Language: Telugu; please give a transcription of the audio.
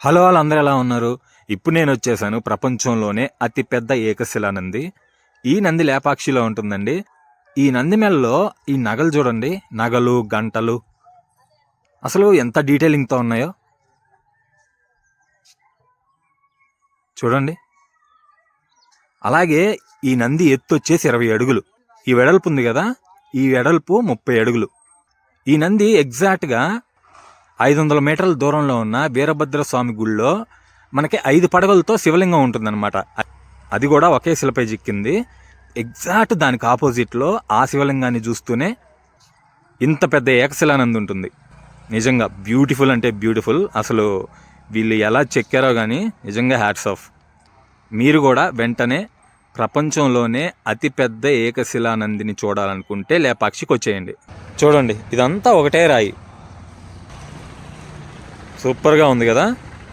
హలో వాళ్ళందరూ ఎలా ఉన్నారు? ఇప్పుడు నేను వచ్చేసాను ప్రపంచంలోనే అతిపెద్ద ఏకశిలా నంది. ఈ నంది లేపాక్షిలో ఉంటుందండి. ఈ నంది మెడలో ఈ నగలు చూడండి, నగలు, గంటలు అసలు ఎంత డీటెయిలింగ్తో ఉన్నాయో చూడండి. అలాగే ఈ నంది ఎత్తు వచ్చేసి 20 అడుగులు. ఈ వెడల్పు ఉంది కదా, ఈ వెడల్పు 30 అడుగులు. ఈ నంది ఎగ్జాక్ట్గా 500 మీటర్ల దూరంలో ఉన్న వీరభద్ర స్వామి గుడిలో మనకి 5 పడగలతో శివలింగం ఉంటుందన్నమాట. అది కూడా ఒకే శిలపై చిక్కింది. ఎగ్జాక్ట్ దానికి ఆపోజిట్లో ఆ శివలింగాన్ని చూస్తూనే ఇంత పెద్ద ఏకశిలానంది ఉంటుంది. నిజంగా బ్యూటిఫుల్ అంటే బ్యూటిఫుల్. అసలు వీళ్ళు ఎలా చెక్కారో కానీ నిజంగా హ్యాట్స్ ఆఫ్. మీరు కూడా వెంటనే ప్రపంచంలోనే అతిపెద్ద ఏకశిలానందిని చూడాలనుకుంటే లేపాక్షికి వచ్చేయండి. చూడండి, ఇదంతా ఒకటే రాయి. సూపర్గా ఉంది కదా.